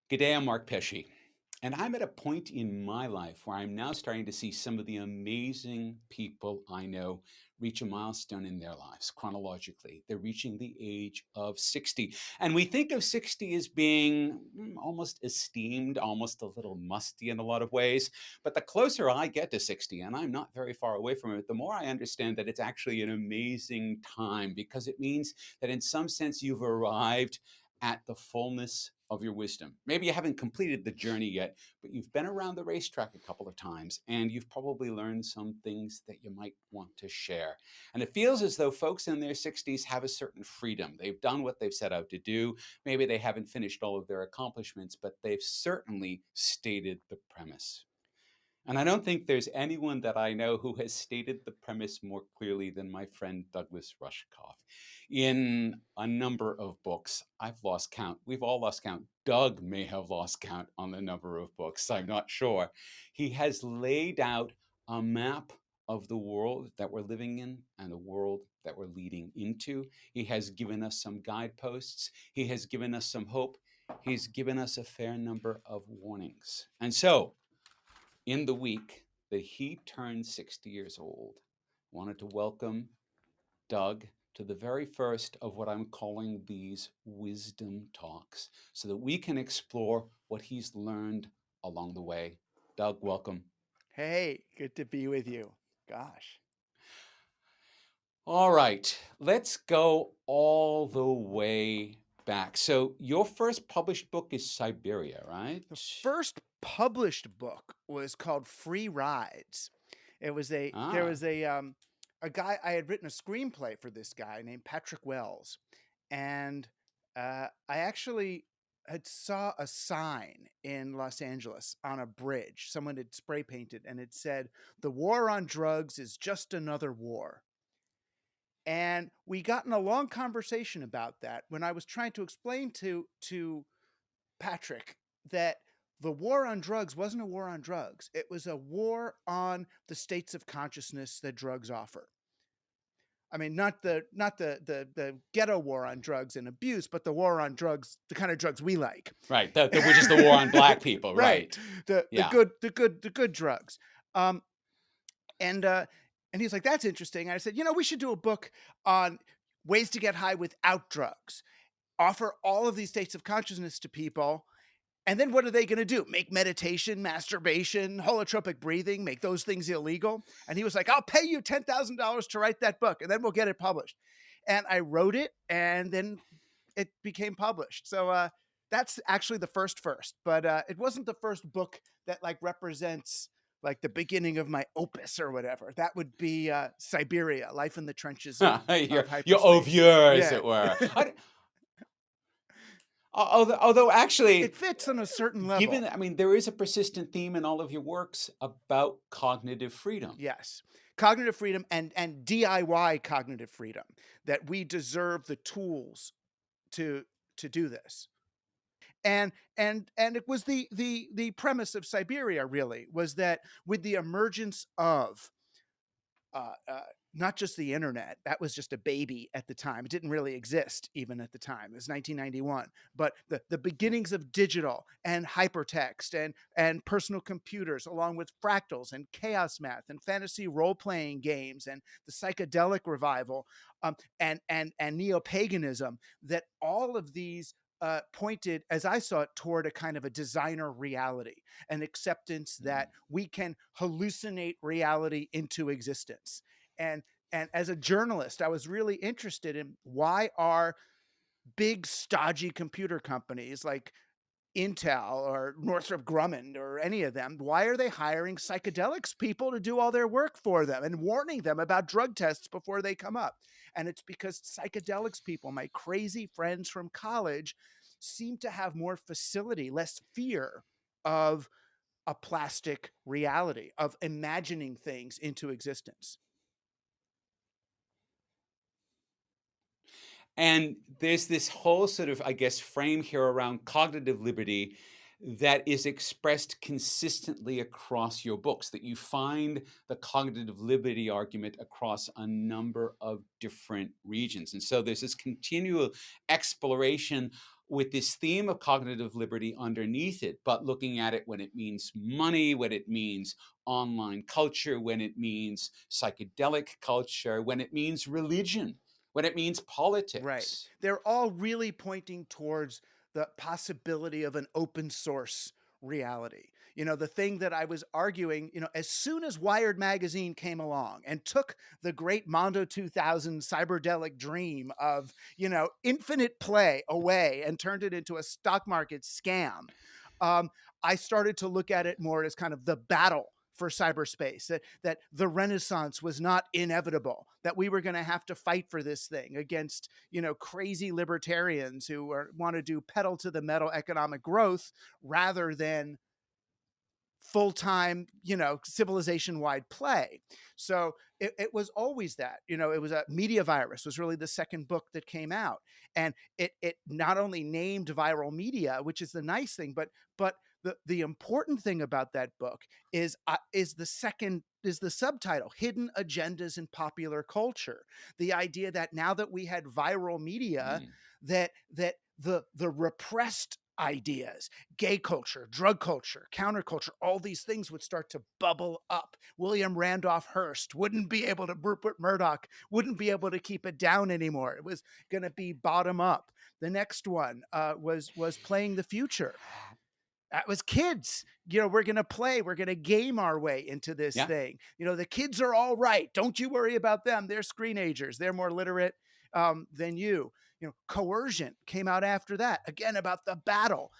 G'day, I'm Mark Pesce, and I'm at a point in my life where I'm now starting to see some of the amazing people I know reach a milestone in their lives chronologically. They're reaching the age of 60. And we think of 60 as being almost esteemed, almost a little musty in a lot of ways. But the closer I get to 60, and I'm not very far away from it, the more I understand that it's actually an amazing time because it means that in some sense you've arrived at the fullness of your wisdom. Maybe you haven't completed the journey yet, but you've been around the racetrack a couple of times and you've probably learned some things that you might want to share. And it feels as though folks in their 60s have a certain freedom. They've done what they've set out to do. Maybe they haven't finished all of their accomplishments, but they've certainly stated the premise. And I don't think there's anyone that I know who has stated the premise more clearly than my friend Douglas Rushkoff. In a number of books, I've lost count. We've all lost count. Doug may have lost count on the number of books. I'm not sure. He has laid out a map of the world that we're living in and the world that we're leading into. He has given us some guideposts. He has given us some hope. He's given us a fair number of warnings. And so, in the week that he turned 60 years old, I wanted to welcome Doug to the very first of what I'm calling these wisdom talks so that we can explore what he's learned along the way. Doug, welcome. Hey, good to be with you. Gosh. All right, let's go all the way back. So, your first published book is Siberia, right? The first published book was called Free Rides. It was there Ah, was a guy. I had written a screenplay for this guy named Patrick Wells, and I actually had saw a sign in Los Angeles on a bridge. Someone had spray painted, and it said, "The war on drugs is just another war." And we got in a long conversation about that when I was trying to explain to Patrick that the war on drugs wasn't a war on drugs. It was a war on the states of consciousness that drugs offer. I mean, not the ghetto war on drugs and abuse, but the war on drugs, the kind of drugs we like. right. Which is the war on black people, Right. right? The Yeah. good drugs. Um, and and he's like, "That's interesting." And I said, "We should do a book on ways to get high without drugs. Offer all of these states of consciousness to people. And then what are they going to do? Make meditation, masturbation, holotropic breathing, make those things illegal?" And he was like, "I'll pay you $10,000 to write that book and then we'll get it published." And I wrote it and then it became published. So that's actually the first, but it wasn't the first book that like represents like the beginning of my opus or whatever. That would be Siberia, Life in the Trenches of Your Hyperspace. OVR, as Yeah. it were. Although It actually, fits on a certain given, level. I mean, there is a persistent theme in all of your works about cognitive freedom. Yes. Cognitive freedom and DIY cognitive freedom, that we deserve the tools to do this. And it was the premise of Siberia, really, was that with the emergence of uh, uh, not just the internet, that was just a baby at the time. It didn't really exist even at the time. It was 1991. But the beginnings of digital and hypertext and personal computers, along with fractals and chaos math and fantasy role playing games and the psychedelic revival, and neo paganism, that all of these pointed, as I saw it, toward a kind of a designer reality, an acceptance that we can hallucinate reality into existence. And and as a journalist, I was really interested in why are big stodgy computer companies like Intel or Northrop Grumman or any of them, why are they hiring psychedelics people to do all their work for them and warning them about drug tests before they come up? And it's because psychedelics people, my crazy friends from college, seem to have more facility, less fear of a plastic reality, of imagining things into existence. And there's this whole sort of, I guess, frame here around cognitive liberty that is expressed consistently across your books, that you find the cognitive liberty argument across a number of different regions. And so there's this continual exploration with this theme of cognitive liberty underneath it, but looking at it when it means money, when it means online culture, when it means psychedelic culture, when it means religion, when it means Right. politics. They're all really pointing towards the possibility of an open source reality. The thing that I was arguing, as soon as Wired magazine came along and took the great Mondo 2000 cyberdelic dream of, infinite play away and turned it into a stock market scam, um, I started to look at it more as kind of the battle for cyberspace, that the Renaissance was not inevitable, that we were going to have to fight for this thing against, crazy libertarians who want to do pedal to the metal economic growth rather than full-time, civilization-wide play. So it was always that, it was a Media Virus was really the second book that came out. And it not only named viral media, which is the nice thing, but the important thing about that book is the subtitle, Hidden Agendas in Popular Culture. The idea that now that we had viral media, Mm. that the repressed ideas, gay culture, drug culture, counterculture, all these things would start to bubble up. William Randolph Hearst wouldn't be able to, Rupert Murdoch wouldn't be able to keep it down anymore. It was going to be bottom up. The next one was Playing the Future. That was kids. We're going to play, we're going to game our way into this Yeah. thing. The kids are all right. Don't you worry about them. They're screenagers. They're more literate than you. Coercion came out after that. Again, about the battle.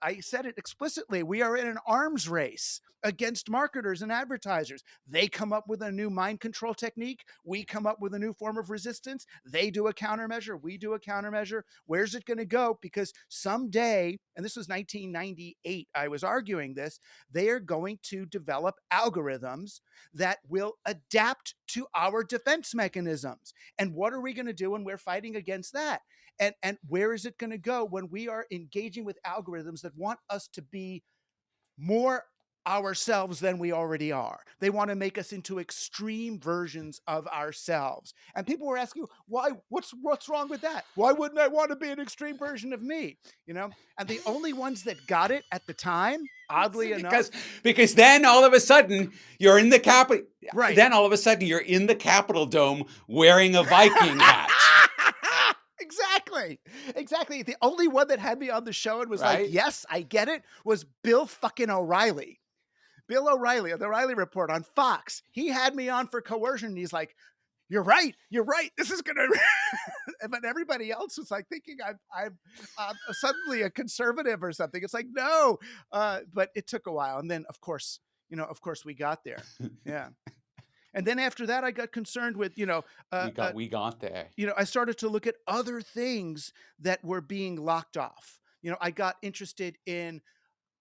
I said it explicitly. We are in an arms race against marketers and advertisers. They come up with a new mind control technique. We come up with a new form of resistance. They do a countermeasure. We do a countermeasure. Where's it going to go? Because someday, and this was 1998, I was arguing this, they are going to develop algorithms that will adapt to our defense mechanisms. And what are we going to do when we're fighting against that? And where is it going to go when we are engaging with algorithms that want us to be more ourselves than we already are? They want to make us into extreme versions of ourselves. And people were asking, why? What's wrong with that? Why wouldn't I want to be an extreme version of me? And the only ones that got it at the time, oddly enough, because then all of a sudden you're in the Capitol. right. Then all of a sudden you're in the Capitol Dome wearing a Viking hat. Exactly. The only one that had me on the show and was Right? like, yes, I get it, was Bill fucking O'Reilly. Bill O'Reilly of the O'Reilly Report on Fox. He had me on for coercion. And he's like, you're right. This is going to, but everybody else was like thinking I'm suddenly a conservative or something. It's like, no, but it took a while. And then of course we got there. Yeah. And then after that, I got concerned with, we got there. I started to look at other things that were being locked off. I got interested in,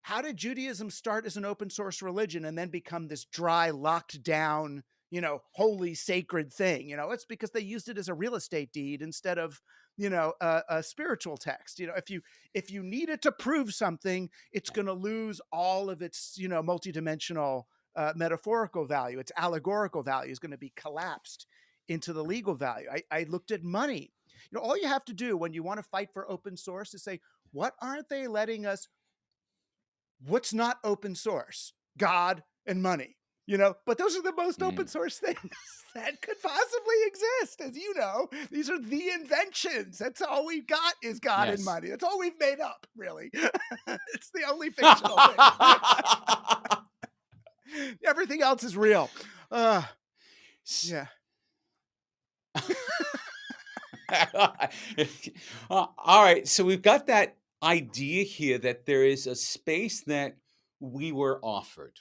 how did Judaism start as an open source religion and then become this dry, locked down, holy, sacred thing? It's because they used it as a real estate deed instead of, a spiritual text. If you need it to prove something, it's going to lose all of its, multidimensional metaphorical value. Its allegorical value is going to be collapsed into the legal value. I looked at money. All you have to do when you want to fight for open source is say, what aren't they letting us? What's not open source? God and money. But those are the most open source things that could possibly exist. As you know, these are the inventions. That's all we've got is God and money. That's all we've made up, really. It's the only fictional thing. Everything else is real. Yeah. All right. So we've got that idea here that there is a space that we were offered.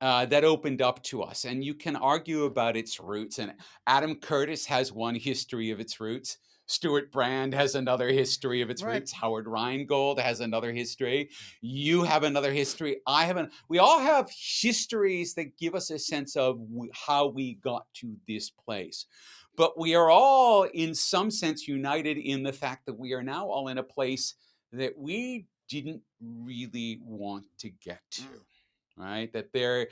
That opened up to us. And you can argue about its roots. And Adam Curtis has one history of its roots. Stuart Brand has another history of its roots. Howard Rheingold has another history. You have another history. I have we all have histories that give us a sense of how we got to this place. But we are all, in some sense, united in the fact that we are now all in a place that we didn't really want to get to. Right? That there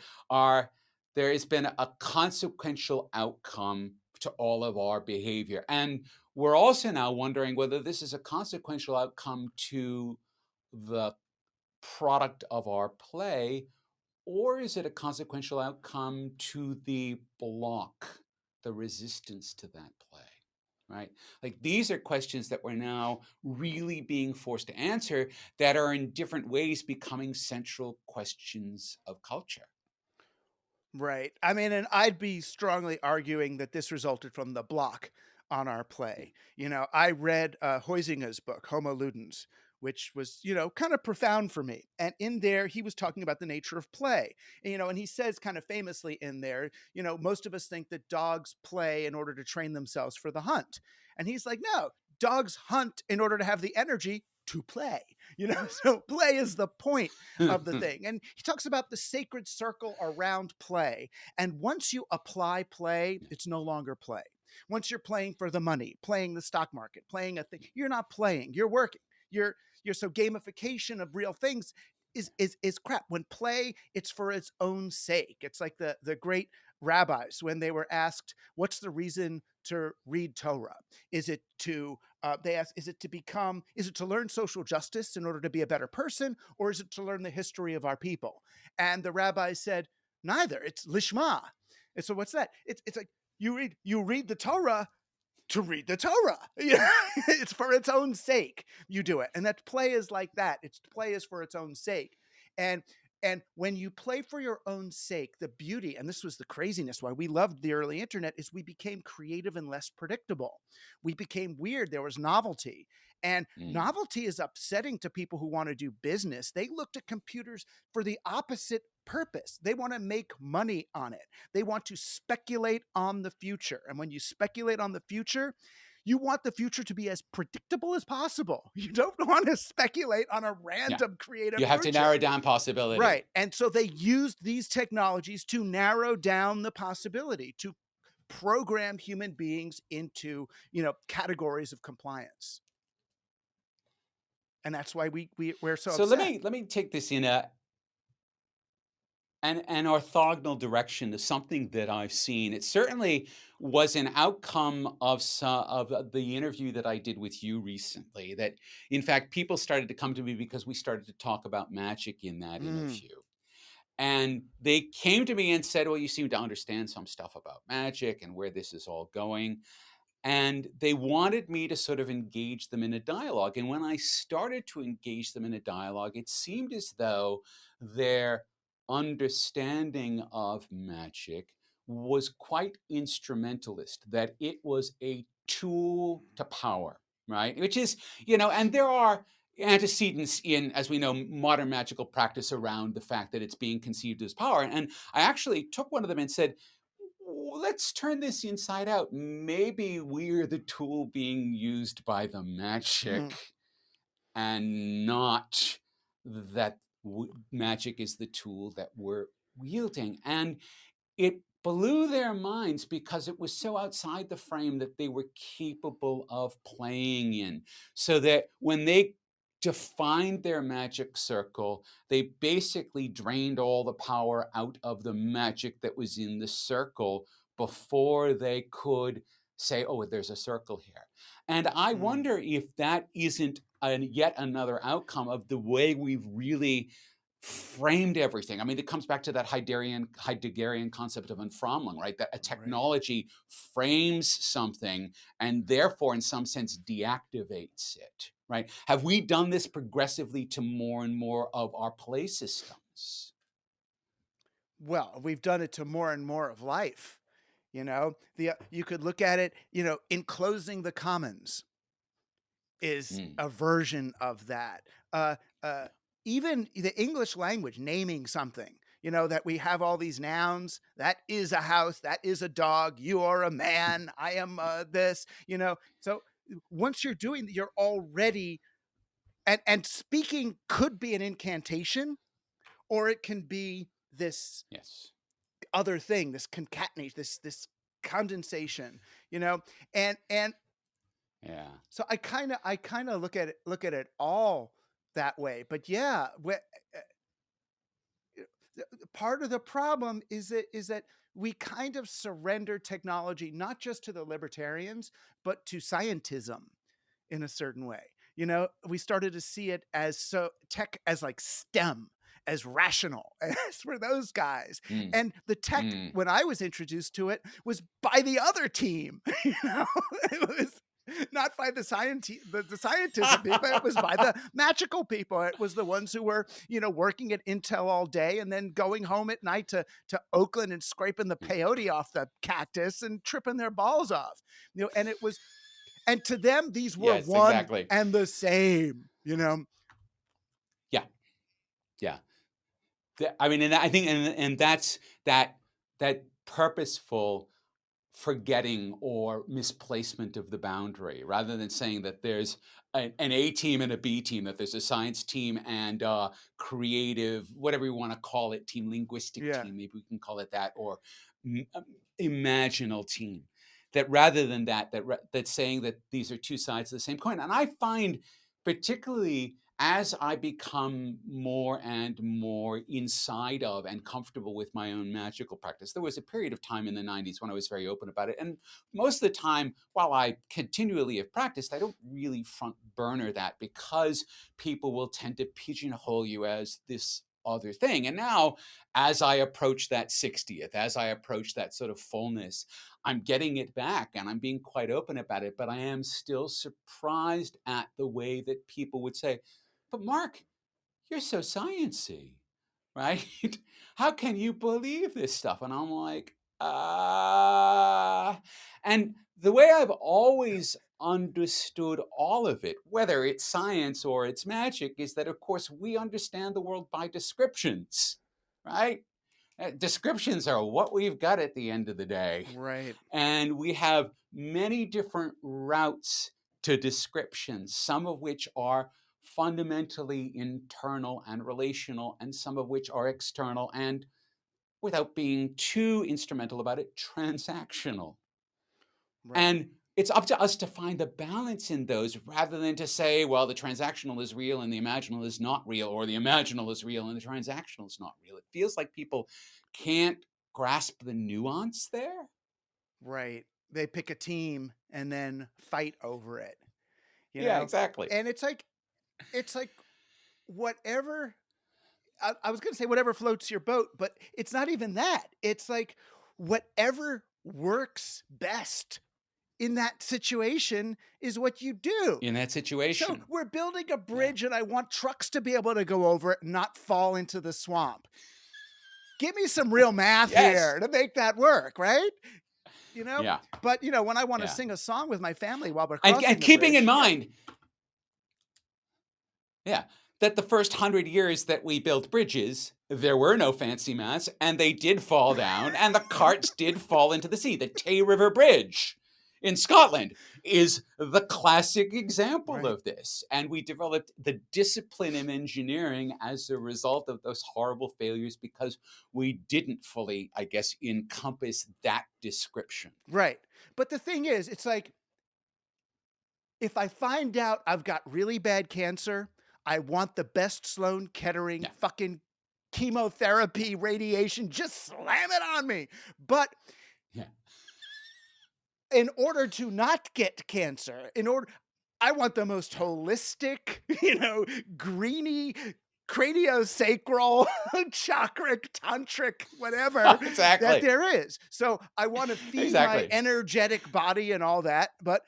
has been a consequential outcome to all of our behavior. And we're also now wondering whether this is a consequential outcome to the product of our play, or is it a consequential outcome to the block, the resistance to that play? Right? Like these are questions that we're now really being forced to answer that are in different ways becoming central questions of culture. Right. I mean, and I'd be strongly arguing that this resulted from the block on our Yeah. play. I read Huizinga's book, Homo Ludens, which was, kind of profound for me. And in there, he was talking about the nature of play. And he says kind of famously in there, most of us think that dogs play in order to train themselves for the hunt. And he's like, no, dogs hunt in order to have the energy to play. So play is the point of the thing. And he talks about the sacred circle around play. And once you apply play, it's no longer play. Once you're playing for the money, playing the stock market, playing a thing, you're not playing, you're working. You're so gamification of real things is crap. When play, it's for its own sake. It's like the great rabbis when they were asked, "What's the reason to read Torah? Is it to they asked, is it to learn social justice in order to be a better person, or is it to learn the history of our people?" And the rabbi said, neither. It's lishma. And so what's that? It's like you read the Torah to read the Torah. It's for its own sake. You do it. And that play is like that. It's play is for its own sake. And when you play for your own sake, the beauty, and this was the craziness why we loved the early internet, is we became creative and less predictable. We became weird. There was novelty. And Mm. novelty is upsetting to people who want to do business. They looked at computers for the opposite purpose. They want to make money on it. They want to speculate on the future. And when you speculate on the future, you want the future to be as predictable as possible. You don't want to speculate on a Yeah. random creative You have to future. narrow down possibility. Right. And so they used these technologies to narrow down the possibility, to program human beings into, categories of compliance. And that's why we're so So let upset. me let me take this in an orthogonal direction to something that I've seen. It certainly was an outcome of the interview that I did with you recently. That, in fact, people started to come to me because we started to talk about magic in that Mm, interview. And they came to me and said, "Well, you seem to understand some stuff about magic and where this is all going." And they wanted me to sort of engage them in a dialogue. And when I started to engage them in a dialogue, it seemed as though their understanding of magic was quite instrumentalist, that it was a tool to power, right? Which is, and there are antecedents in, as we know, modern magical practice around the fact that it's being conceived as power. And I actually took one of them and said, let's turn this inside out. Maybe we're the tool being used by the magic mm, and not that magic is the tool that we're wielding. And it blew their minds because it was so outside the frame that they were capable of playing in. So that when they defined their magic circle, they basically drained all the power out of the magic that was in the circle before they could say, "Oh, there's a circle here." And I mm. wonder if that isn't yet another outcome of the way we've really framed everything. I mean, it comes back to that Heideggerian concept of Entfremdung, right? That a Right. technology frames something and therefore, in some sense, deactivates it, right? Have we done this progressively to more and more of our play systems? Well, we've done it to more and more of life. You could look at it, enclosing the commons is Mm, a version of that. Uh, uh, Even the English language naming something, that we have all these nouns. That is a house. That is a dog. You are a man. I am this. So once you're doing, you're already and speaking could be an incantation, or it can be this yes. other thing, this concatenation, this condensation, and Yeah. so I kind of look at it all that way. But yeah, part of the problem is that we kind of surrender technology, not just to the libertarians, but to scientism in a certain way. You know, we started to see it as so tech as like STEM, as rational, as for those guys. Mm, And the tech, mm. when I was introduced to it, was by the other team. You know, it was not by the the scientism people. It was by the magical people. It was the ones who were, you know, working at Intel all day and then going home at night to Oakland and scraping the peyote off the cactus and tripping their balls off. You know, and it was, and to them, these were Yes, one exactly. and the same, you know? Yeah, yeah. I mean, and I think, and that's that purposeful forgetting or misplacement of the boundary, rather than saying that there's an A team and a B team, that there's a science team and creative, whatever you want to call it, team, linguistic Yeah, team, maybe we can call it that, or imaginal team. That rather than that's saying that these are two sides of the same coin. And I find, particularly as I become more and more inside of and comfortable with my own magical practice, there was a period of time in the 90s when I was very open about it. And most of the time, while I continually have practiced, I don't really front burner that, because people will tend to pigeonhole you as this other thing. And now, as I approach that 60th, as I approach that sort of fullness, I'm getting it back and I'm being quite open about it. But I am still surprised at the way that people would say, but Mark, you're so sciencey, right? How can you believe this stuff? And I'm like, and the way I've always understood all of it, whether it's science or it's magic, is that, of course, we understand the world by descriptions, right? Descriptions are what we've got at the end of the day. right, And we have many different routes to descriptions, some of which are fundamentally internal and relational, and some of which are external and, without being too instrumental about it, transactional. right, And it's up to us to find the balance in those, rather than to say, well, the transactional is real and the imaginal is not real, or the imaginal is real and the transactional is not real. It feels like people can't grasp the nuance there. right. They pick a team and then fight over it, you Yeah, know? exactly. And it's like whatever, I was going to say whatever floats your boat, but it's not even that. It's like whatever works best in that situation is what you do. In that So situation. we're building a Yeah. bridge and I want trucks to be able to go over it and not fall into the swamp. Give me some real math Yes. here to make that work, right? You know? Yeah. But, you know, when I want to Yeah. sing a song with my family while we're And crossing the keeping in bridge, yeah, mind, yeah, that the first 100 years that we built bridges, there were no fancy masts, and they did fall down, and the carts did fall into the sea. The Tay River Bridge in Scotland is the classic example right. of this. And we developed the discipline of engineering as a result of those horrible failures, because we didn't fully, I guess, encompass that description. Right. But the thing is, it's like if I find out I've got really bad cancer, I want the best Sloan Kettering Yeah. fucking chemotherapy radiation. Just slam it on me. But Yeah. in order to not get cancer, I want the most holistic, you know, greeny, craniosacral, chakric, tantric, whatever that Exactly. there is. So I want to feed my Exactly. energetic body and all that, but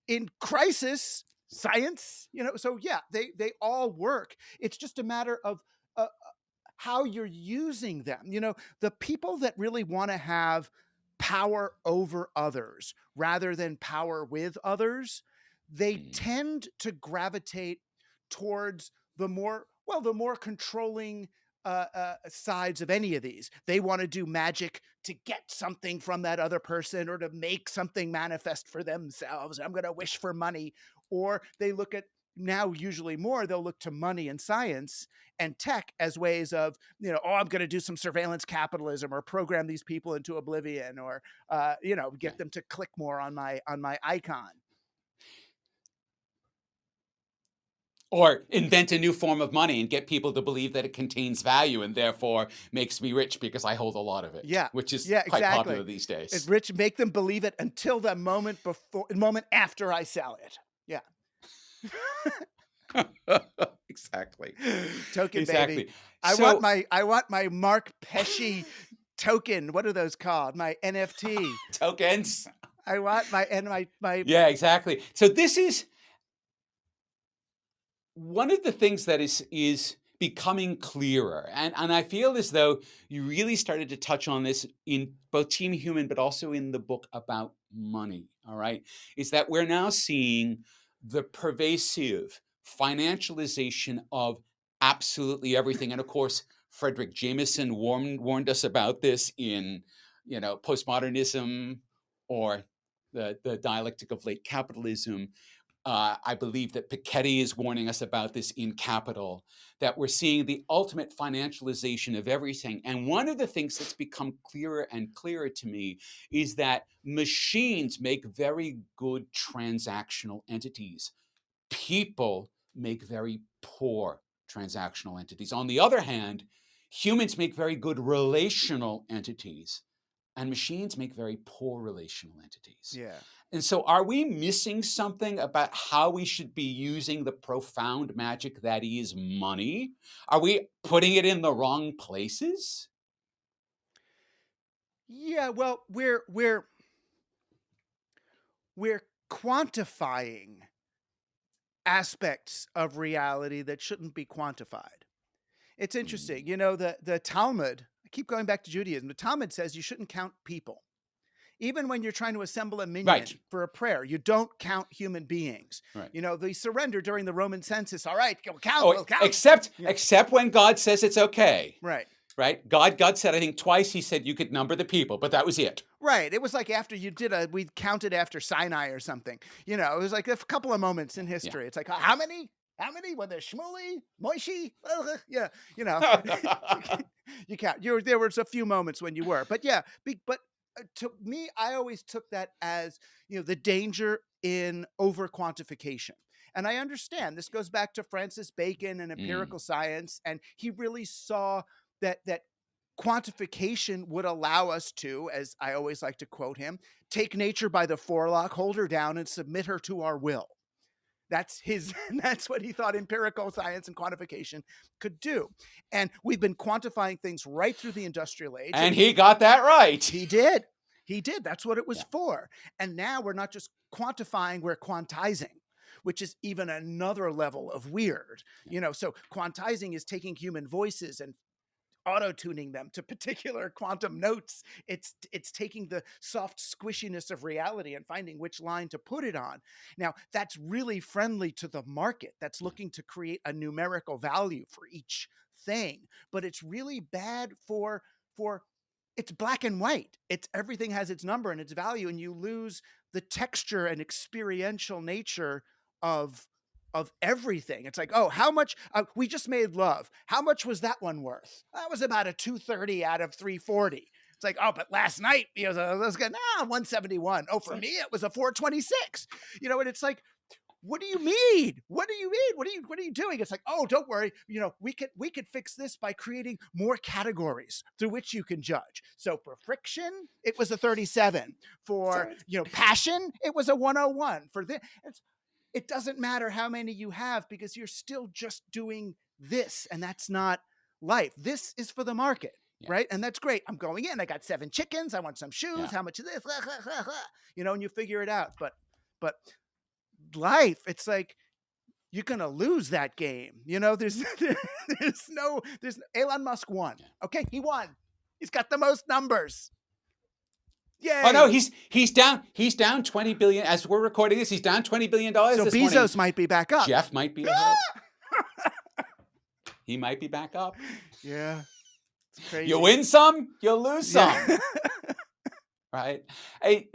in crisis, science, you know, so yeah, they all work. It's just a matter of how you're using them. You know, the people that really want to have power over others rather than power with others, they Mm, tend to gravitate towards the more controlling sides of any of these. They want to do magic to get something from that other person or to make something manifest for themselves. I'm going to wish for money. Or they look at, now usually more, they'll look to money and science and tech as ways of, you know, oh, I'm going to do some surveillance capitalism or program these people into oblivion or, you know, yeah. get them to click more on my icon. Or invent a new form of money and get people to believe that it contains value and therefore makes me rich because I hold a lot of it, Yeah. which is Yeah, quite popular exactly. these It days. rich make them believe it until the moment after I sell it. Yeah. Exactly. Token baby. Exactly. So I want my Mark Pesce token. What are those called? My NFT. tokens. I want my Yeah, exactly. So this is one of the things that is becoming clearer, and I feel as though you really started to touch on this in both Team Human, but also in the book about money. All right, is that we're now seeing the pervasive financialization of absolutely everything, and of course, Frederick Jameson warned us about this in postmodernism or the dialectic of late capitalism. I believe that Piketty is warning us about this in Capital, that we're seeing the ultimate financialization of everything. And one of the things that's become clearer and clearer to me is that machines make very good transactional entities. People make very poor transactional entities. On the other hand, humans make very good relational entities, and machines make very poor relational entities. yeah. And so, are we missing something about how we should be using the profound magic that is money? Are we putting it in the wrong places? Yeah, well, we're quantifying aspects of reality that shouldn't be quantified. It's Mm. interesting. You know, the Talmud, I keep going back to Judaism. The Talmud says you shouldn't count people. Even when you're trying to assemble a Right, minion for a prayer, you don't count human beings. right. You know, they surrender during the Roman census. All right, we'll count, Oh, we'll count. except Yeah, except when God says it's okay, right. right? God said, I think twice, He said you could number the people, but that was it. Right. It was like after we counted after Sinai or something. You know, it was like a couple of moments in Yeah, history. It's like, how many? How many? Were there Shmuley, Moishi? Yeah, you know, yeah. you count. There was a few moments when you were, but yeah, but to me, I always took that as the danger in over quantification. And I understand this goes back to Francis Bacon and Mm, empirical science, and he really saw that quantification would allow us to, as I always like to quote him, take nature by the forelock, hold her down, and submit her to our will. That's his, that's what he thought empirical science and quantification could do. And we've been quantifying things right through the industrial age. and And he got that right. he did. He did. That's what it was Yeah, for. And now we're not just quantifying, we're quantizing, which is even another level of weird. yeah. So quantizing is taking human voices and auto tuning them to particular quantum notes. It's taking the soft squishiness of reality and finding which line to put it on. Now, that's really friendly to the market that's Yeah. looking to create a numerical value for each thing, but it's really bad for it's black and white. It's everything has its number and its value, and you lose the texture and experiential nature of everything. It's like, oh, how much we just made love. How much was that one worth? That was about a 230 out of 340. It's like, oh, but last night, let's get 171. Oh, for So, me, it was a 426. And it's like, what do you mean? What do you mean? What are you doing? It's like, oh, don't worry. We could fix this by creating more categories through which you can judge. So for friction, it was a 37. For so passion, it was a 101. For this, it doesn't matter how many you have because you're still just doing this, and that's not life. This is for the market, yeah, right? And that's great. I'm going in. I got 7 chickens. I want some shoes. yeah. How much is this? And you figure it out. But life, it's like you're gonna lose that game. There's Elon Musk won. Yeah. Okay, he won. He's got the most numbers. Oh no, Yay! he's down 20 billion as we're recording this. He's down $20 billion So this morning. Bezos might be back up. Jeff might be ahead. He might be back up. Yeah, it's You crazy. win some, you lose some, Yeah. right? I,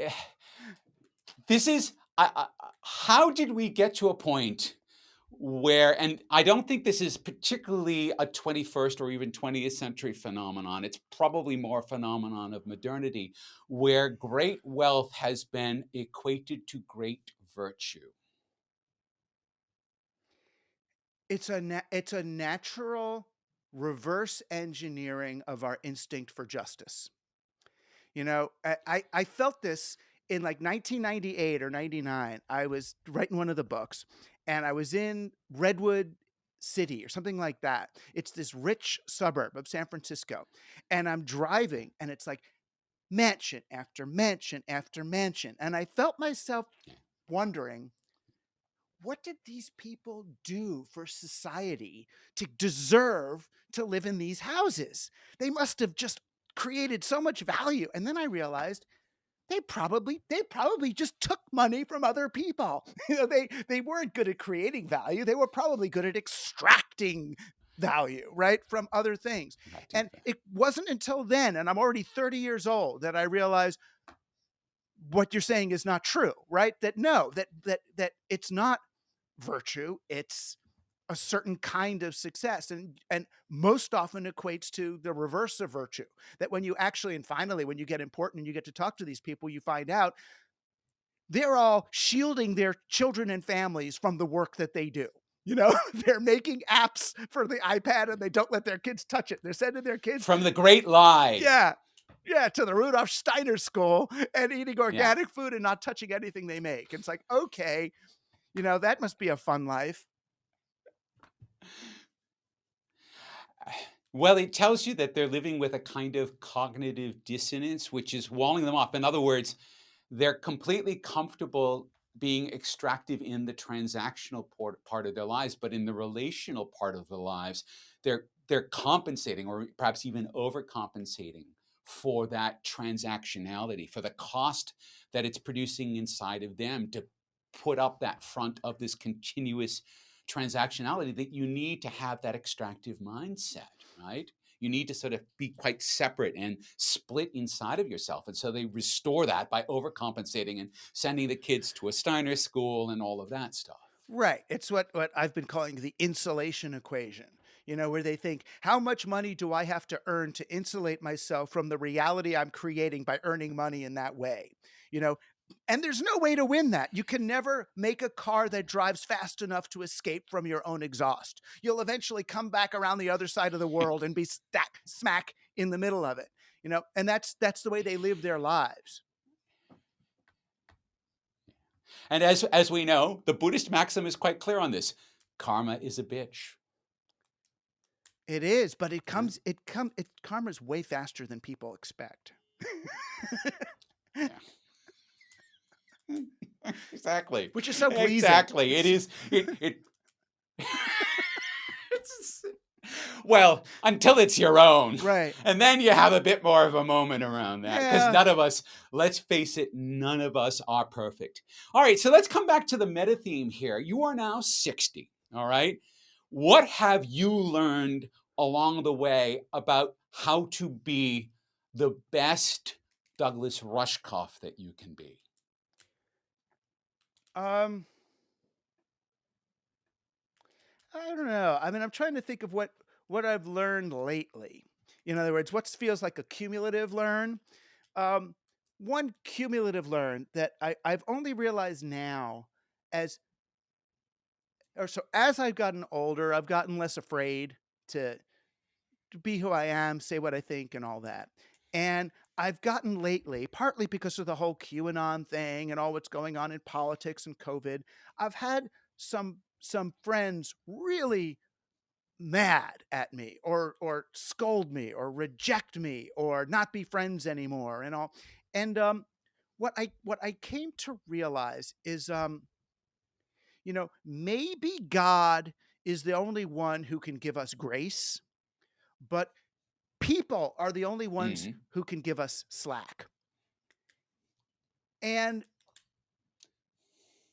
this is how did we get to a point where, and I don't think this is particularly a 21st or even 20th century phenomenon. It's probably more a phenomenon of modernity, where great wealth has been equated to great virtue. It's a natural reverse engineering of our instinct for justice. I felt this in like 1998 or 99. I was writing one of the books, and I was in Redwood City or something like that. It's this rich suburb of San Francisco, and I'm driving, and it's like mansion after mansion after mansion, and I felt myself wondering, what did these people do for society to deserve to live in these houses? They must have just created so much value. And then I realized they probably just took money from other people. They weren't good at creating value. They were probably good at extracting value, right, from other things. Not too And bad. it wasn't until then, and I'm already 30 years old, that I realized what you're saying is not true, right? That no, that it's not virtue, it's a certain kind of success, and most often equates to the reverse of virtue. That when you actually, and finally, when you get important and you get to talk to these people, you find out they're all shielding their children and families from the work that they do. They're making apps for the iPad, and they don't let their kids touch it. They're sending their kids, From the great lie. yeah, yeah, to the Rudolf Steiner school and eating Yeah. organic food and not touching anything they make. It's like, okay, that must be a fun life. Well, it tells you that they're living with a kind of cognitive dissonance, which is walling them off. In other words, they're completely comfortable being extractive in the transactional part of their lives, but in the relational part of their lives, they're compensating, or perhaps even overcompensating, for that transactionality, for the cost that it's producing inside of them to put up that front of this continuous transactionality that you need to have that extractive mindset, right? You need to sort of be quite separate and split inside of yourself. And so they restore that by overcompensating and sending the kids to a Steiner school and all of that stuff. Right. It's what I've been calling the insulation equation, where they think, how much money do I have to earn to insulate myself from the reality I'm creating by earning money in that way? You know, and there's no way to win that. You can never make a car that drives fast enough to escape from your own exhaust. You'll eventually come back around the other side of the world and be smack in the middle of it. And that's the way they live their lives. And as we know, the Buddhist maxim is quite clear on this. Karma is a bitch. It is, but karma's way faster than people expect. Yeah. Exactly. Which is so pleasing. Exactly. It is. Well, until it's your own. Right. And then you have a bit more of a moment around that. Because Yeah. none of us, let's face it, none of us are perfect. All right, so let's come back to the meta theme here. You are now 60. All right. What have you learned along the way about how to be the best Douglas Rushkoff that you can be? I don't know. I mean, I'm trying to think of what I've learned lately. In other words, what feels like a cumulative learn. One cumulative learn that I've only realized now, as I've gotten older, I've gotten less afraid to be who I am, say what I think, and all that. And I've gotten lately, partly because of the whole QAnon thing and all what's going on in politics and COVID, I've had some friends really mad at me, or scold me, or reject me, or not be friends anymore, and all. And what I came to realize is, maybe God is the only one who can give us grace, but people are the only ones Mhm. who can give us slack. And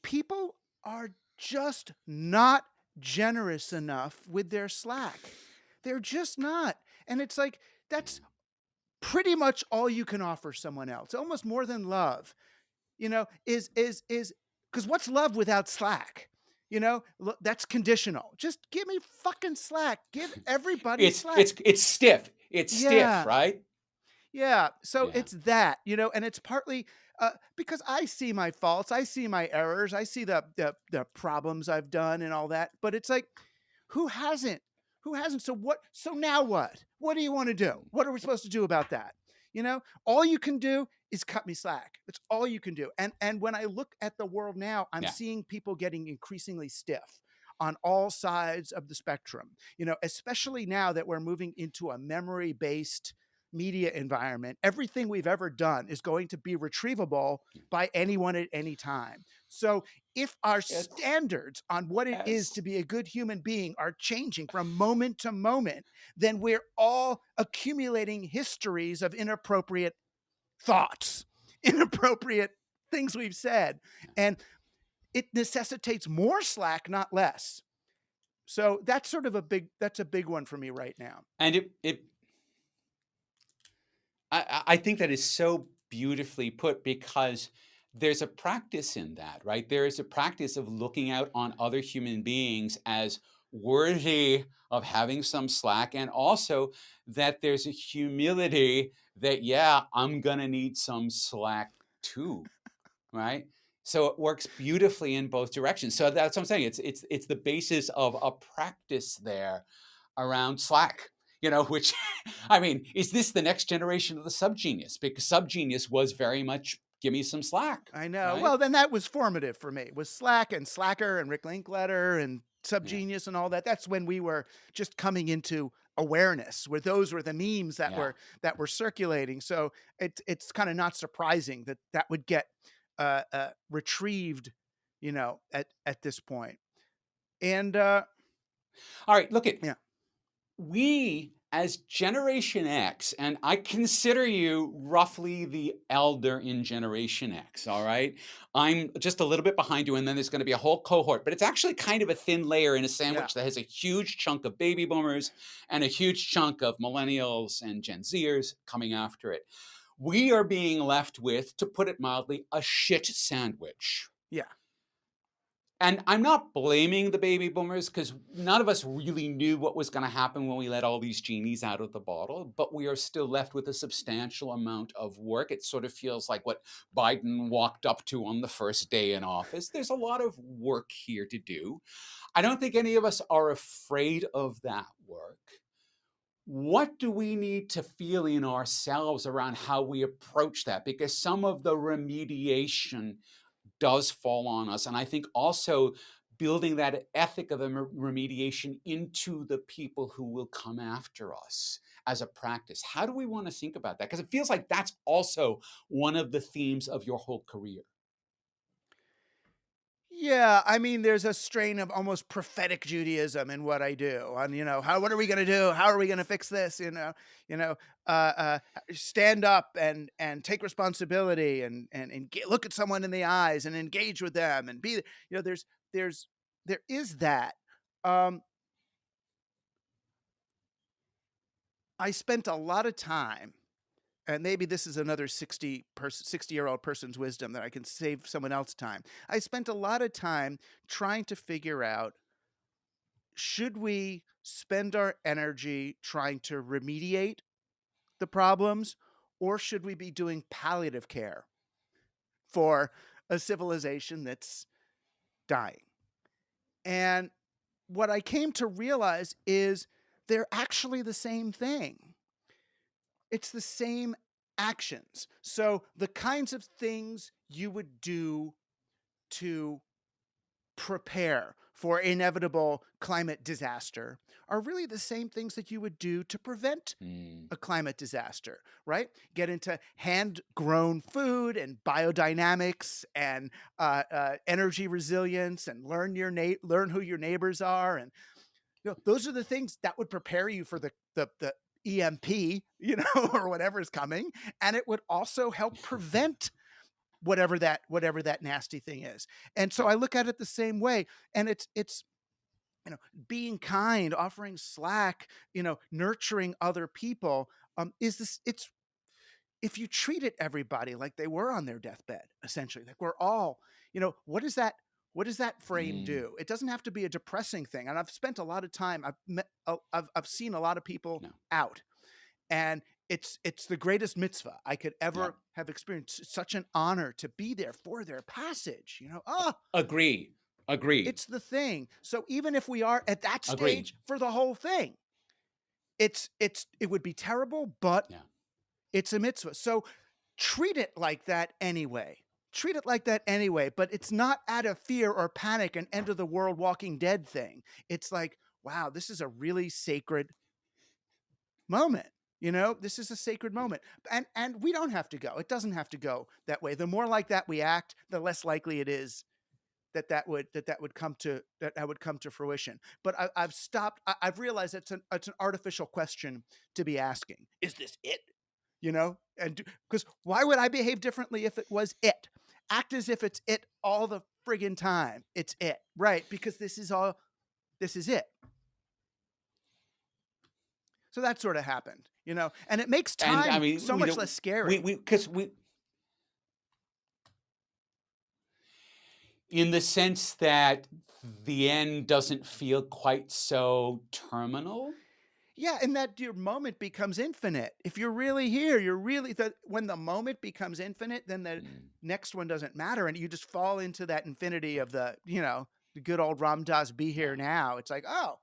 people are just not generous enough with their slack. They're just not. And it's like, that's pretty much all you can offer someone else, almost more than love, is because what's love without slack? That's conditional. Just give me fucking slack. Give everybody It's slack. it's stiff. It's stiff, Yeah. right? Yeah. So Yeah. it's that, and it's partly because I see my faults, I see my errors, I see the problems I've done and all that. But it's like, who hasn't? Who hasn't? So what? So now what? What do you want to do? What are we supposed to do about that? All you can do is cut me slack. That's all you can do. And when I look at the world now, I'm Yeah. seeing people getting increasingly stiff on all sides of the spectrum. Especially now that we're moving into a memory-based media environment. Everything we've ever done is going to be retrievable by anyone at any time. So if our It's standards on what it is yes. to be a good human being are changing from moment to moment, then we're all accumulating histories of inappropriate thoughts, inappropriate things we've said. And it necessitates more slack, not less. So that's a big one for me right now. And I think that is so beautifully put because there's a practice in that, right? There is a practice of looking out on other human beings as worthy of having some slack, and also that there's a humility that, yeah, I'm going to need some slack too, right? So it works beautifully in both directions. So that's what I'm saying. It's the basis of a practice there around Slack, which I mean, is this the next generation of the subgenius? Because subgenius was very much give me some slack, I know. right? Well, then that was formative for me. Was Slack and Slacker and Rick Linklater and Yeah, Subgenius and all that. That's when we were just coming into awareness, where those were the memes yeah. that were circulating. So it's kind of not surprising that that would get retrieved, at this point. And All right, look at yeah, we as Generation X, and I consider you roughly the elder in Generation X, all right? I'm just a little bit behind you, and then there's going to be a whole cohort, but it's actually kind of a thin layer in a yeah, sandwich that has a huge chunk of baby boomers and a huge chunk of millennials and Gen Zers coming after it. We are being left with, to put it mildly, a shit sandwich. yeah. And I'm not blaming the baby boomers because none of us really knew what was going to happen when we let all these genies out of the bottle, but we are still left with a substantial amount of work. It sort of feels like what Biden walked up to on the first day in office. There's a lot of work here to do. I don't think any of us are afraid of that work. What do we need to feel in ourselves around how we approach that? Because some of the remediation does fall on us. And I think also building that ethic of remediation into the people who will come after us as a practice. How do we want to think about that? Because it feels like that's also one of the themes of your whole career. Yeah, I mean, there's a strain of almost prophetic Judaism in what I do. And what are we going to do? How are we going to fix this? You know, stand up and take responsibility and look at someone in the eyes and engage with them and be. There's there is that. Um, I spent a lot of time, and maybe this is another 60-year-old person's wisdom that I can save someone else time. I spent a lot of time trying to figure out, should we spend our energy trying to remediate the problems, or should we be doing palliative care for a civilization that's dying? And what I came to realize is they're actually the same thing. It's the same actions. So the kinds of things you would do to prepare for inevitable climate disaster are really the same things that you would do to prevent Mm. a climate disaster, right? Get into hand grown food and biodynamics and energy resilience, and learn who your neighbors are. And those are the things that would prepare you for the EMP, or whatever is coming. And it would also help prevent whatever that nasty thing is. And so I look at it the same way. And it's being kind, offering slack, nurturing other people. Is this it's If you treated everybody like they were on their deathbed, essentially, like we're all, what does that frame Mm. do? It doesn't have to be a depressing thing. And I've spent a lot of time. I've seen a lot of people No. out, and it's the greatest mitzvah I could Yeah. ever have experienced. It's such an honor to be there for their passage. Oh, Agree. Agreed. It's the thing. So even if we are at that Agreed. stage for the whole thing, it would be terrible, but Yeah. it's a mitzvah. So treat it like that anyway. Treat it like that anyway, but it's not out of fear or panic and end of the world Walking Dead thing. It's like, wow, this is a really sacred moment. This is a sacred moment. And we don't have to go. It doesn't have to go that way. The more like that we act, the less likely it is that would come to fruition. But I've stopped. I've realized it's an artificial question to be asking. Is this it? And because why would I behave differently if it was it? Act as if it's it all the friggin' time. It's it, right? Because this is it. So that sort of happened, and it makes And I time mean, so much less scary. because we, in the sense that the end doesn't feel quite so terminal. Yeah, and that your moment becomes infinite. If you're really here, when the moment becomes infinite, then the Mm, next one doesn't matter, and you just fall into that infinity of the good old Ram Dass be here yeah. now. It's like, oh,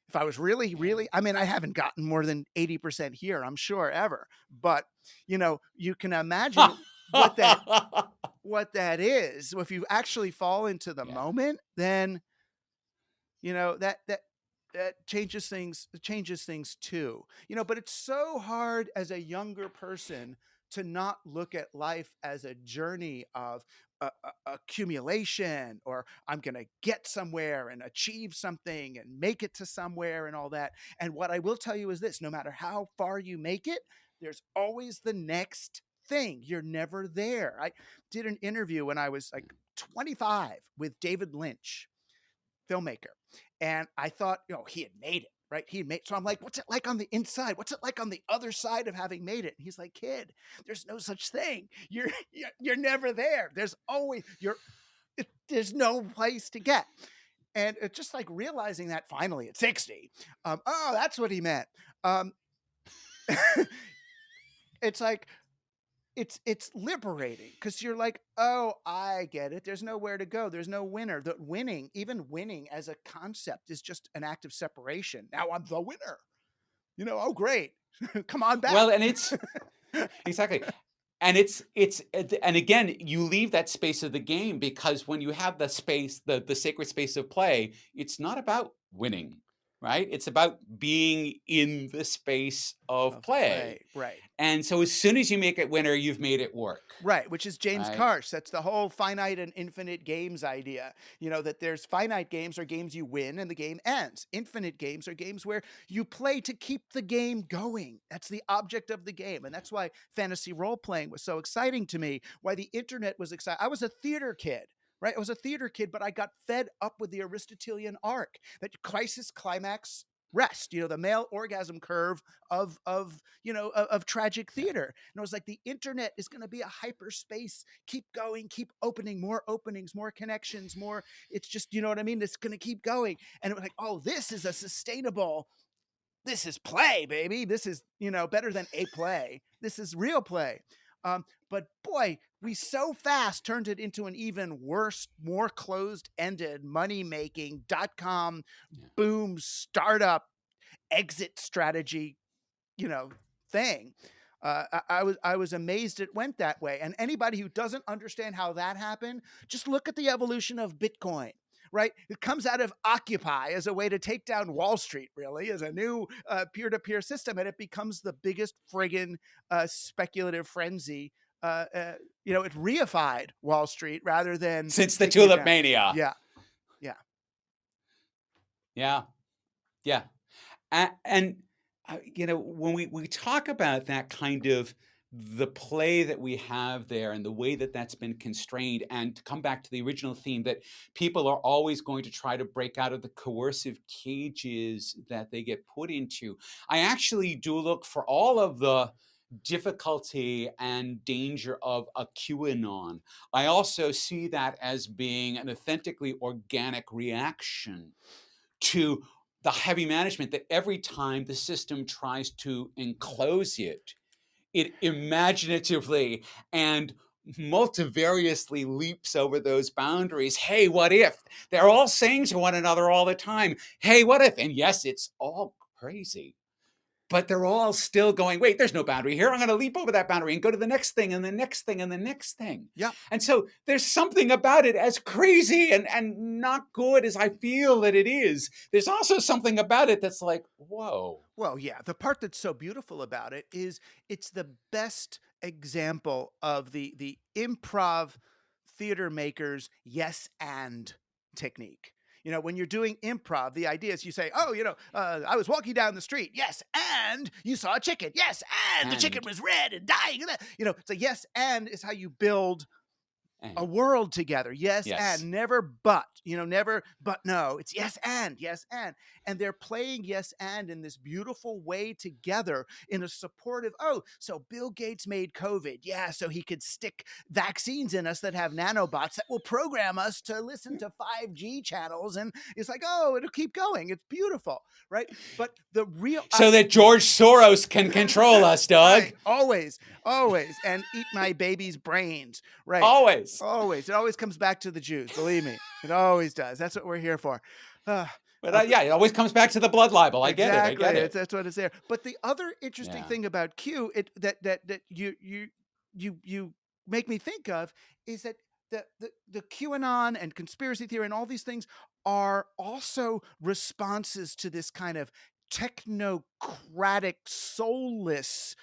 if I was really, Yeah. really, I mean, I haven't gotten more than 80% here, I'm sure, ever. But you can imagine what that is. If you actually fall into the Yeah. moment, then that changes things too. But it's so hard as a younger person to not look at life as a journey of accumulation, or I'm going to get somewhere and achieve something and make it to somewhere and all that. And what I will tell you is this: no matter how far you make it, there's always the next thing. You're never there. I did an interview when I was like 25 with David Lynch, filmmaker. And I thought, he had made it, right? He had made. So I'm like, what's it like on the inside? What's it like on the other side of having made it? And he's like, kid, there's no such thing. You're never there. There's no place to get. And it's just like realizing that finally at 60. Oh, that's what he meant. Um, it's like, it's liberating, because you're like, oh, I get it. There's nowhere to go. There's no winner. Even winning as a concept is just an act of separation. Now I'm the winner. Oh, great. Come on back. Well, and it's exactly. And and again, you leave that space of the game, because when you have the space, the sacred space of play, it's not about winning, right? It's about being in the space of Of play. play, right. And so as soon as you make it winner, you've made it work, Right, which is James right? Karsh. That's the whole finite and infinite games idea. That there's finite games are games you win and the game ends. Infinite games are games where you play to keep the game going. That's the object of the game. And that's why fantasy role playing was so exciting to me, why the internet was exciting. I was a theater kid. Right? I was a theater kid, but I got fed up with the Aristotelian arc, that crisis, climax, rest, the male orgasm curve of tragic Yeah. theater. And I was like, the internet is going to be a hyperspace. Keep going, keep opening, more openings, more connections, more. It's just, you know what I mean? It's going to keep going. And it was like, oh, this is a sustainable. This is play, baby. This is, better than a play. This is real play. But boy, we so fast turned it into an even worse, more closed-ended, money-making .com Yeah. boom startup exit strategy, thing. I was amazed it went that way. And anybody who doesn't understand how that happened, just look at the evolution of Bitcoin. Right, it comes out of Occupy as a way to take down Wall Street, really, as a new peer-to-peer system, and it becomes the biggest friggin' speculative frenzy. It reified Wall Street rather than Since the taking it tulip down. mania. Yeah, yeah. Yeah. Yeah. And when we talk about that kind of the play that we have there and the way that that's been constrained, and to come back to the original theme that people are always going to try to break out of the coercive cages that they get put into, I actually do look for all of the difficulty and danger of a QAnon. I also see that as being an authentically organic reaction to the heavy management, that every time the system tries to enclose it, it imaginatively and multivariously leaps over those boundaries. Hey, what if? They're all saying to one another all the time, hey, what if? And yes, it's all crazy. But they're all still going, wait, there's no boundary here. I'm going to leap over that boundary and go to the next thing and the next thing and the next thing. Yeah. And so there's something about it, as crazy and not good as I feel that it is. There's also something about it that's like, whoa. Well, yeah, the part that's so beautiful about it is it's the best example of the improv theater makers yes and technique. You know, when you're doing improv, the idea is you say, "Oh, I was walking down the street, yes, and you saw a chicken, yes, and the chicken And, was red and dying." It's a yes and is how you build a and world together. Yes, yes. and never but, never but no. It's yes and, yes and. And they're playing yes and in this beautiful way together in a supportive, oh, so Bill Gates made COVID. Yeah, so he could stick vaccines in us that have nanobots that will program us to listen to 5G channels. And it's like, oh, it'll keep going. It's beautiful, right? But the real So that George Soros can control us, Doug. right, always, always, and eat my baby's brains, right? Always. Always. It always comes back to the Jews. Believe me. It always does. That's what we're here for. Uh, But yeah, it always comes back to the blood libel. I get it. I exactly. get it. That's what it's there. But the other interesting Yeah. thing about Q, that you make me think of is that the QAnon and conspiracy theory and all these things are also responses to this kind of technocratic, soulless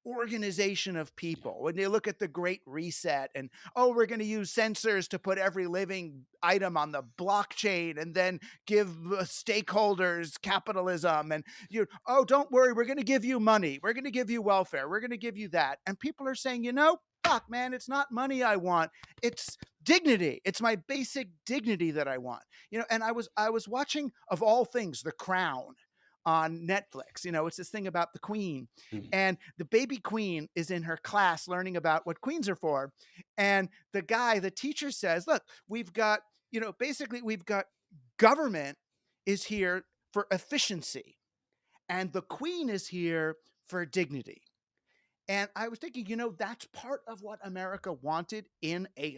organization of people. When they look at the Great Reset and, oh, we're going to use sensors to put every living item on the blockchain and then give stakeholders capitalism. And oh, don't worry, we're going to give you money. We're going to give you welfare. We're going to give you that. And people are saying, fuck, man, it's not money I want. It's dignity. It's my basic dignity that I want. And I was watching, of all things, The Crown on Netflix. It's this thing about the queen, Mm. and the baby queen is in her class learning about what queens are for. And the teacher says, look, we've got, basically we've got government is here for efficiency and the queen is here for dignity. And I was thinking, that's part of what America wanted in a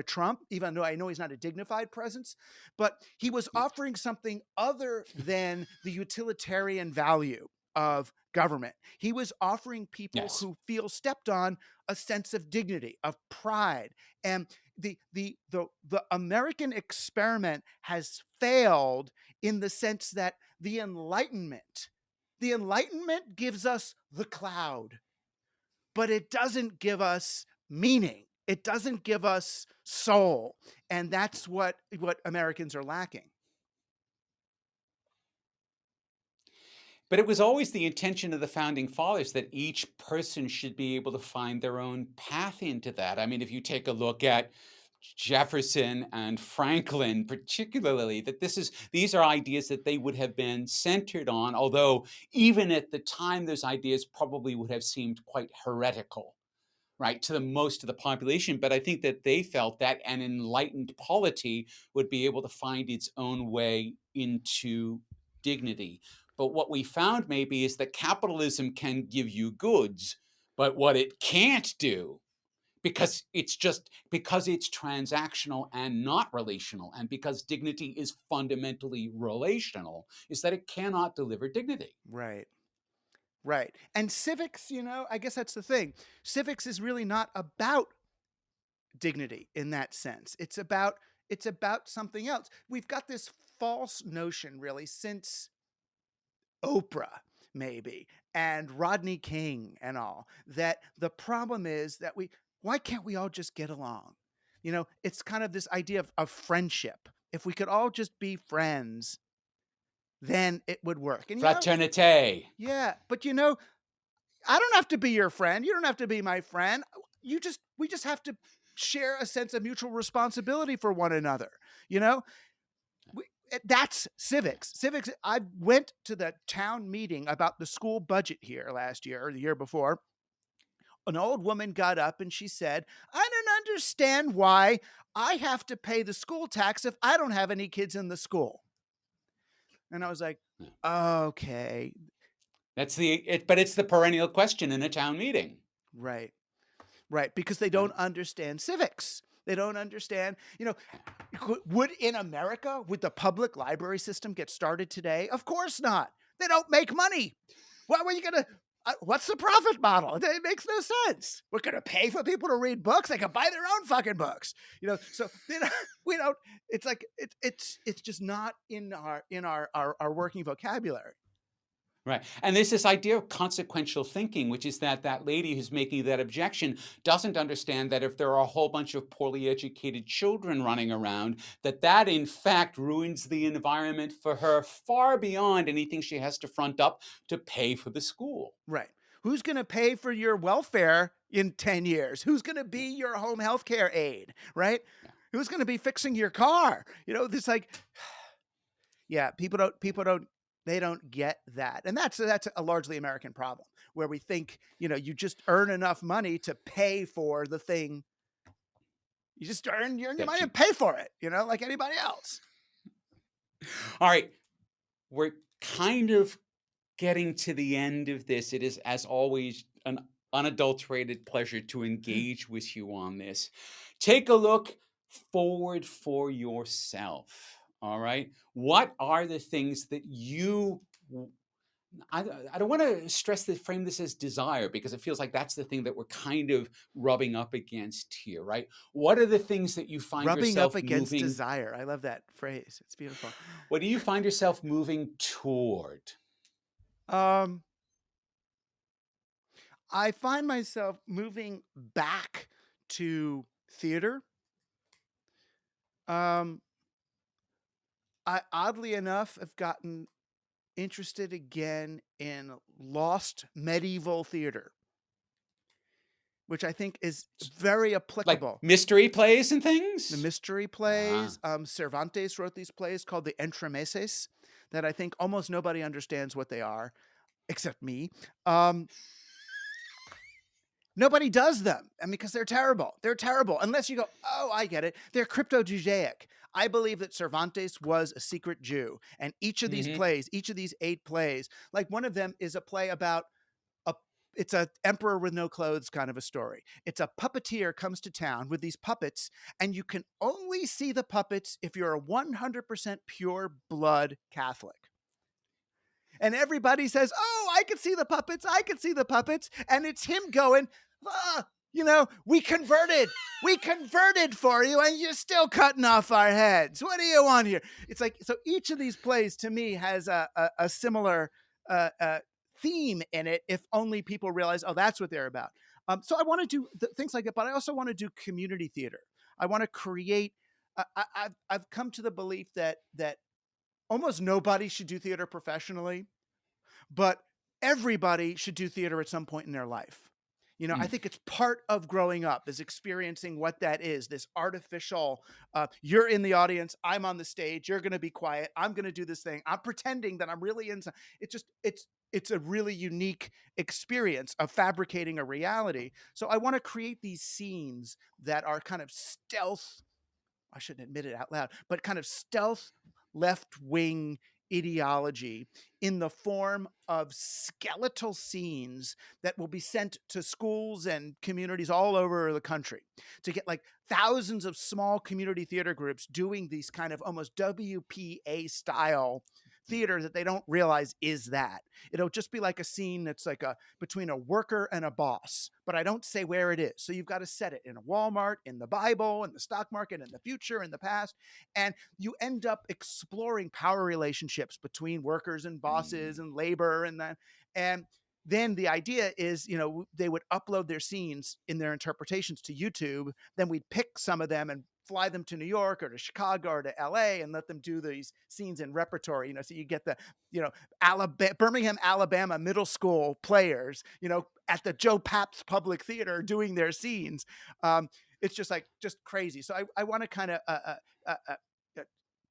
Trump, even though I know he's not a dignified presence, but he was offering something other than the utilitarian value of government. He was offering people Yes. who feel stepped on a sense of dignity, of pride. And the American experiment has failed in the sense that the Enlightenment gives us the cloud, but it doesn't give us meaning. It doesn't give us soul. And that's what Americans are lacking. But it was always the intention of the founding fathers that each person should be able to find their own path into that. I mean, if you take a look at Jefferson and Franklin, particularly, that these are ideas that they would have been centered on, although even at the time, those ideas probably would have seemed quite heretical, right, to the most of the population. But I think that they felt that an enlightened polity would be able to find its own way into dignity. But what we found maybe is that capitalism can give you goods, but what it can't do, because it's transactional and not relational, and because dignity is fundamentally relational, is that it cannot deliver dignity. Right. Right. And civics, I guess that's the thing. Civics is really not about dignity in that sense. It's about something else. We've got this false notion really since Oprah, maybe, and Rodney King and all, that the problem is that why can't we all just get along? It's kind of this idea of friendship. If we could all just be friends, then it would work. And Fraternité. yeah, but I don't have to be your friend. You don't have to be my friend. We just have to share a sense of mutual responsibility for one another. You know, that's civics. Civics. I went to the town meeting about the school budget here last year or the year before. An old woman got up and she said, I don't understand why I have to pay the school tax if I don't have any kids in the school. And I was like, okay. But it's the perennial question in a town meeting. Right. Right, because they Right. don't understand civics. They don't understand, would in America, would the public library system get started today? Of course not. They don't make money. Why were you gonna? What's the profit model? It makes no sense. We're gonna pay for people to read books. They can buy their own fucking books. So we don't. It's like it's just not in our working vocabulary. Right. And there's this idea of consequential thinking, which is that that lady who's making that objection doesn't understand that if there are a whole bunch of poorly educated children running around, that that in fact ruins the environment for her far beyond anything she has to front up to pay for the school. Right. Who's going to pay for your welfare in 10 years? Who's going to be Yeah. your home healthcare aide, right? Yeah. Who's going to be fixing your car? This like yeah, people don't they don't get that. And that's a largely American problem where we think, you just earn enough money to pay for the thing. You earn your That money you and pay for it, like anybody else. all right. We're kind of getting to the end of this. It is, as always, an unadulterated pleasure to engage with you on this. Take a look forward for yourself. All right. What are the things that you I don't want to stress the frame this as desire because it feels like that's the thing that we're kind of rubbing up against here, right? What are the things that you find Rubbing up yourself against moving? desire. I love that phrase. It's beautiful. What do you find yourself moving toward? Um I find myself moving back to theater. Um, I oddly enough have gotten interested again in lost medieval theater, which I think is very Like applicable. mystery plays and The things? mystery Ah. plays, Cervantes wrote these plays called the Entremeses that I think almost nobody understands what they are, except me. Um, Nobody does them, and because they're terrible. They're terrible unless you go, "Oh, I get it. They're crypto-Judaic." I believe that Cervantes was a secret Jew, and each of these Mhm. plays, each of these 8 plays, like one of them is a play about a it's a emperor with no clothes kind of a story. It's a puppeteer comes to town with these puppets, and you can only see the puppets if you're a 100% pure blood Catholic. And everybody says, "Oh, I can see the puppets. I can see the puppets." And it's him going, we converted. We converted for you, and you're still cutting off our heads. What do you want here? It's like, so each of these plays to me has a similar theme in it, if only people realize, oh, that's what they're about. So I want to do things like that, but I also want to do community theater. I want to create. I've come to the belief that almost nobody should do theater professionally, but everybody should do theater at some point in their life. I Mm. think it's part of growing up is experiencing what that is, this artificial, you're in the audience, I'm on the stage, you're going to be quiet, I'm going to do this thing, I'm pretending that I'm really inside. It's a really unique experience of fabricating a reality. So I want to create these scenes that are kind of stealth. I shouldn't admit it out loud, but kind of stealth left wing ideology in the form of skeletal scenes that will be sent to schools and communities all over the country to get like thousands of small community theater groups doing these kind of almost WPA style theater that they don't realize is that. It'll just be like a scene that's like a between a worker and a boss, but I don't say where it is. So you've got to set it in a Walmart, in the Bible, in the stock market, in the future, in the past, and you end up exploring power relationships between workers and bosses Mm. and labor and that. And then the idea is, they would upload their scenes in their interpretations to YouTube. Then we'd pick some of them and fly them to New York or to Chicago or to LA and let them do these scenes in repertory, so you get the, Birmingham, Alabama middle school players, at the Joe Paps Public Theater doing their scenes. It's just crazy. So I want to kind of uh,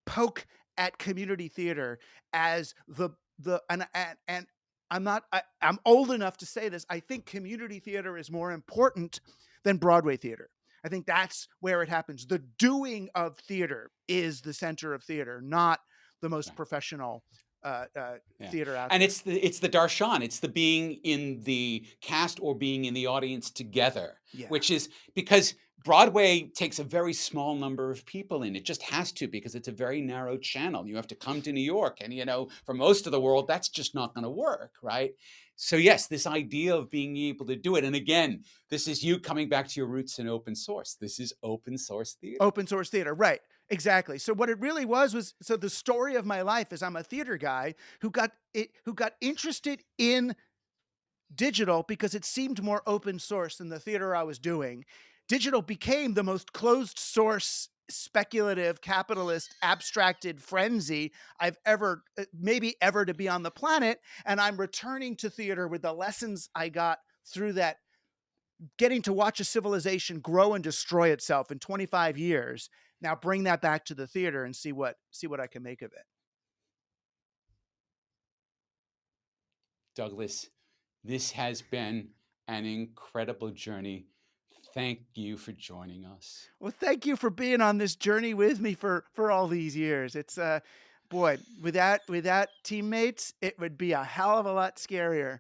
poke at community theater as the and I'm old enough to say this. I think community theater is more important than Broadway theater. I think that's where it happens. The doing of theater is the center of theater, not the most Right. professional Yeah. theater out And there. it's the darshan, it's the being in the cast or being in the audience together, Yeah. which is because Broadway takes a very small number of people in. It just has to because it's a very narrow channel. You have to come to New York and for most of the world that's just not going to work, right? So yes, this idea of being able to do it, and again, this is you coming back to your roots in open source. This is open source theater. Open source theater, right. Exactly. So what it really was so the story of my life is I'm a theater guy who got interested in digital because it seemed more open source than the theater I was doing. Digital became the most closed source, speculative, capitalist, abstracted frenzy I've ever, maybe ever to be on the planet. And I'm returning to theater with the lessons I got through that, getting to watch a civilization grow and destroy itself in 25 years. Now bring that back to the theater and see what I can make of it. Douglas, this has been an incredible journey. Thank you for joining us. Well, thank you for being on this journey with me for all these years. It's boy, without teammates, it would be a hell of a lot scarier.